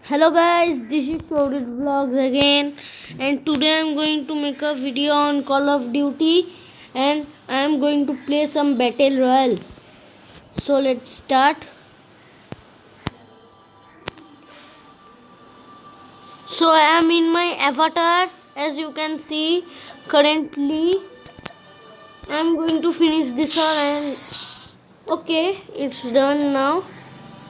Hello guys, this is Showdit Vlogs again, and today I'm going to make a video on Call of Duty, and I'm going to play some Battle Royale. So let's start. So I am in my avatar, as you can see. Currently I'm going to finish this one, and okay, it's done now.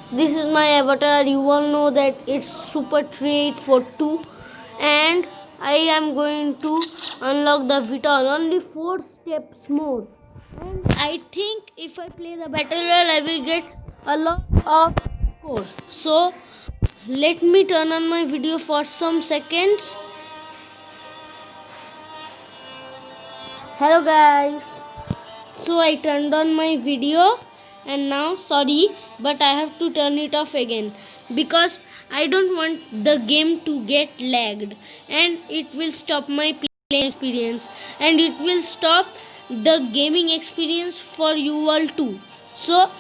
This is my avatar. You all know that it's Super 3842, and I am going to unlock the Vital. Only 4 steps more, and I think if I play the Battle Royale I will get a lot of score. So let me turn on my video for some seconds. Hello guys, so I turned on my video, and now sorry, but I have to turn it off again because I don't want the game to get lagged, and it will stop my playing experience, and it will stop the gaming experience for you all too. So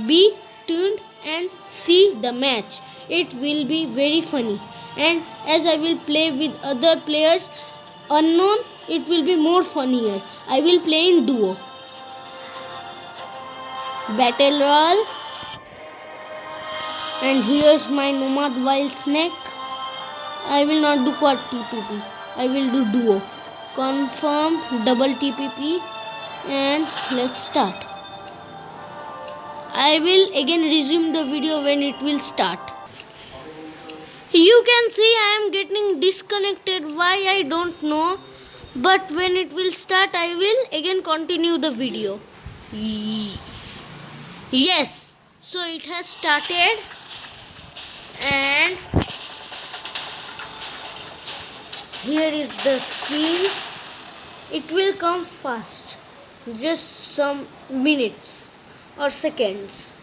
be tuned and see the match. It will be very funny, and as I will play with other players unknown, it will be more funnier. I will play in duo. Battle Royale, and here's my Nomad Wild Snake. I will not do quad TPP, I will do duo. Confirm double TPP, and let's start. I will again resume the video when it will start. You can see I am getting disconnected. Why I don't know, but when it will start I will again continue the video. Yes, so it has started, and here is the screen. It will come fast, just some minutes or seconds.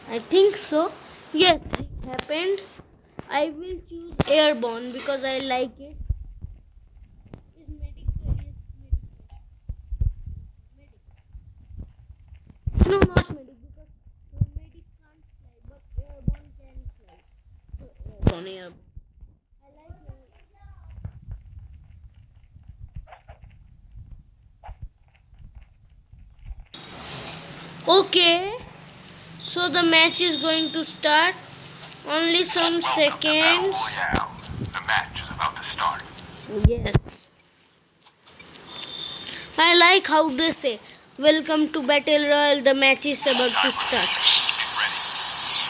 I think so. Yes, it happened. I will choose airborne because I like it. Is medic? No, not medic, because medic can't fly, but airborne can fly. So airborne. I like it. Okay, so the match is going to start. Only some seconds. The match is about to start. Yes. I like how they say, "Welcome to Battle Royale, the match is about to start."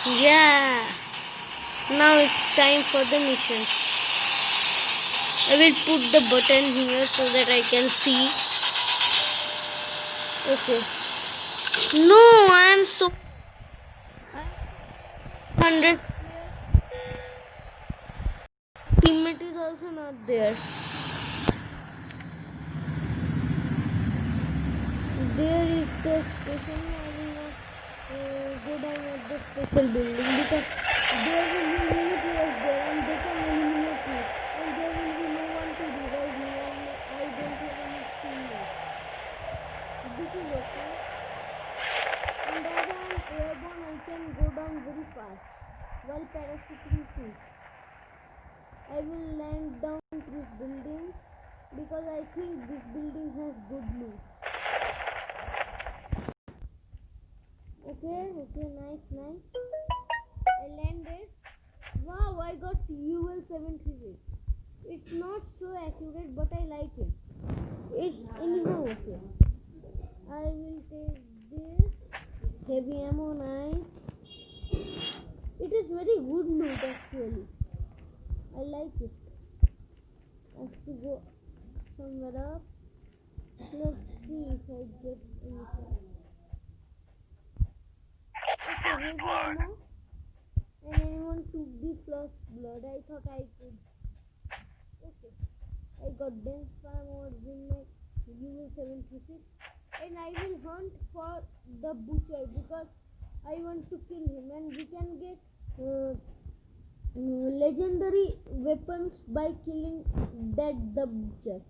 Yeah. Now it's time for the mission. I will put the button here so that I can see. Okay. No, I am so 100. Teammate is also not there. There is the station. I will not go down at the special building because there will be many players there and they can eliminate me, and there will be no one to revive me, and I don't have any teammates. This is okay. And as I am airborne, I can go down very fast while parachuting too. I will land down this building because I think this building has good loot. Okay, nice. I landed. Wow, I got UL-736. It's not so accurate, but I like it. It's anyhow okay. I will take this. Heavy ammo, nice. It is very good loot actually. I like it. I have to go somewhere up. Let's see if I get anything. Okay, heavy ammo. And anyone took the first blood. I thought I could. Okay. I got dense fire mods in my UL-736. And I will hunt for the butcher because I want to kill him. And we can get legendary weapons by killing the butcher.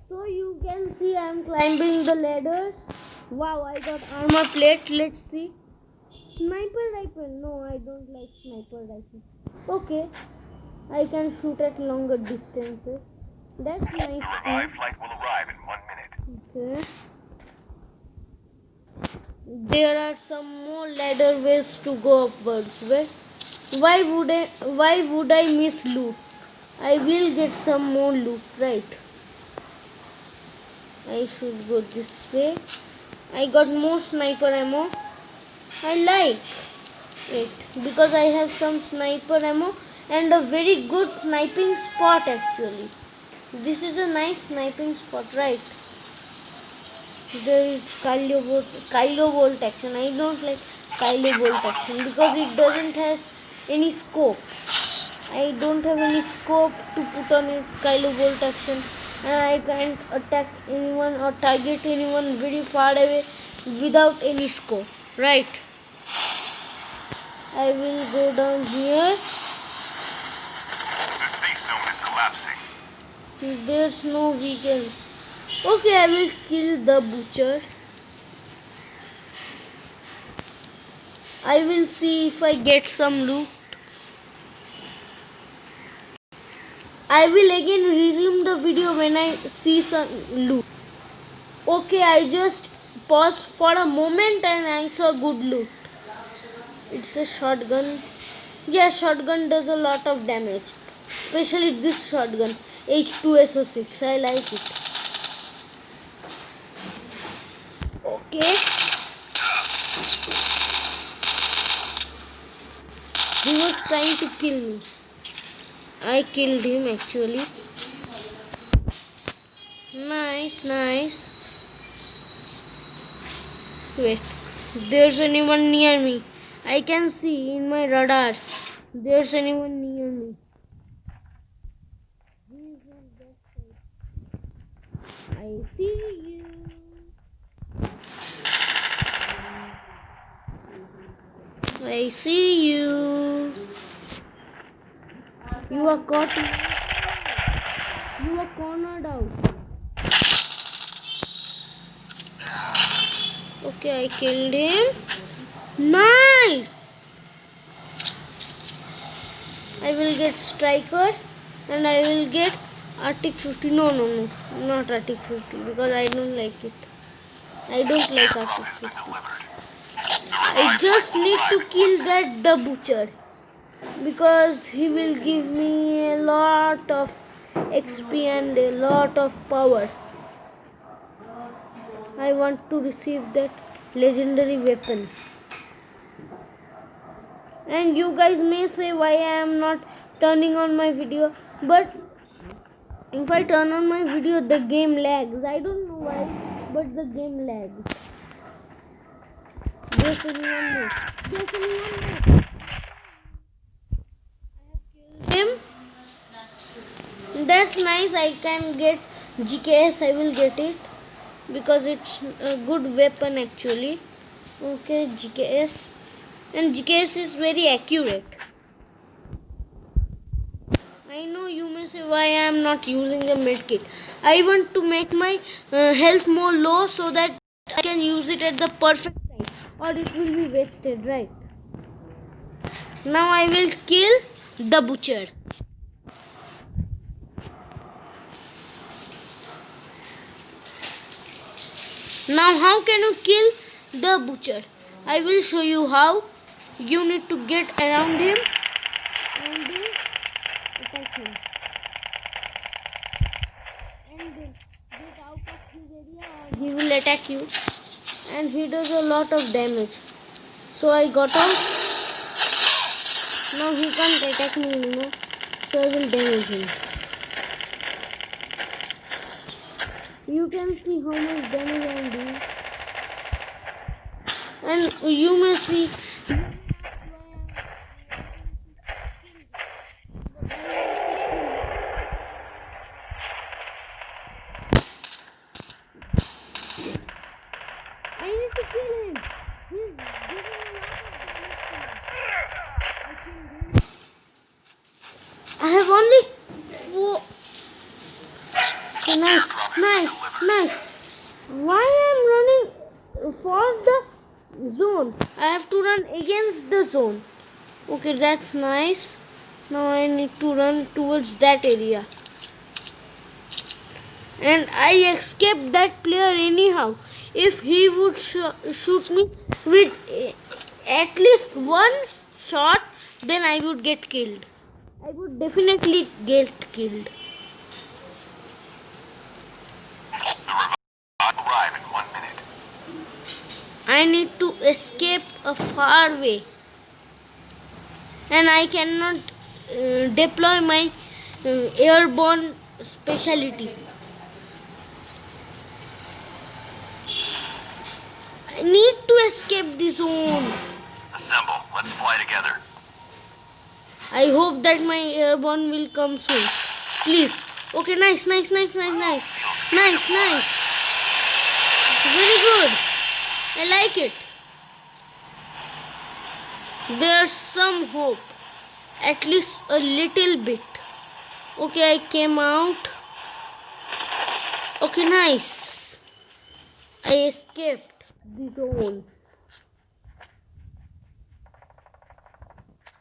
So you can see I am climbing the ladders. Wow, I got armor plate. Let's see. Sniper rifle. No, I don't like sniper rifle. Okay, I can shoot at longer distances. That's The nice. revived flight will arrive in 1 minute. Okay. There are some more ladder ways to go upwards. Why would I miss loot? I will get some more loot, right? I should go this way. I got more sniper ammo. I like it because I have some sniper ammo and a very good sniping spot actually. This is a nice sniping spot, right? There is Kylo Bolt action. I don't like Kylo Bolt action because it doesn't has any scope. I don't have any scope to put on a Kylo Bolt action, and I can't attack anyone or target anyone very far away without any scope, right? I will go down here. The safe zone is collapsing. There's no vehicles. Okay, I will kill the butcher. I will see if I get some loot. I will again resume the video when I see some loot. Okay, I just paused for a moment and I saw good loot. It's a shotgun. Yeah, shotgun does a lot of damage. Especially this shotgun, H2SO6. I like it. Okay. He was trying to kill me. I killed him actually. Nice. Wait, there's anyone near me. I can see in my radar. There's anyone near me. He's on that side. I see you. I see you. You are caught. You are cornered out. Okay, I killed him. Nice. I will get striker and I will get Arctic 50. No, not Arctic 50 because I don't like it. I don't like Arctic 50. I just need to kill the butcher because he will give me a lot of XP and a lot of power. I want to receive that legendary weapon. And you guys may say why I am not turning on my video, but if I turn on my video the game lags. I don't know why, but the game lags. There's anyone more. I have killed him. That's nice. I can get GKS. I will get it because it's a good weapon actually. Okay, GKS. And GKS is very accurate. I know you may say why I am not using the medkit. I want to make my health more low so that I can use it at the perfect time, or it will be wasted, right? Now I will kill the butcher. Now how can you kill the butcher? I will show you how. You need to get around him and attack him. And get out of his area or he will attack you. And he does a lot of damage. So I got out. Now he can't attack me anymore. So I will damage him. You can see how much damage I am doing. And you may see I need to kill him. He's giving a lot of damage to me. I have only 4. Nice. Nice, nice. Why I'm running for the zone? I have to run against the zone. Okay, that's nice. Now I need to run towards that area. And I escaped that player anyhow. If he would shoot me with at least one shot, then I would get killed. I would definitely get killed. Arrive in 1 minute. I need to escape a far way. And I cannot deploy my airborne specialty. I need to escape the zone. Assemble. Let's fly together. I hope that my airborne will come soon. Please. Okay, nice. Nice. Very good. I like it. There's some hope. At least a little bit. Okay, I came out. Okay, nice. I escaped the zone.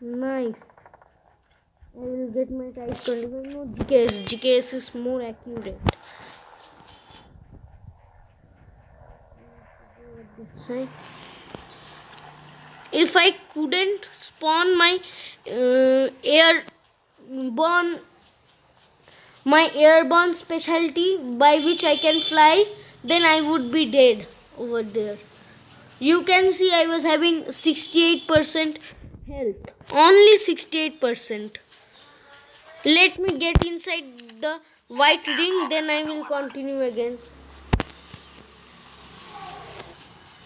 Nice. I will get my type 25. No, GKS. GKS is more accurate. If I couldn't spawn my airborne specialty by which I can fly, then I would be dead over there. You can see I was having 68% health. Only 68%. Let me get inside the white ring, then I will continue again.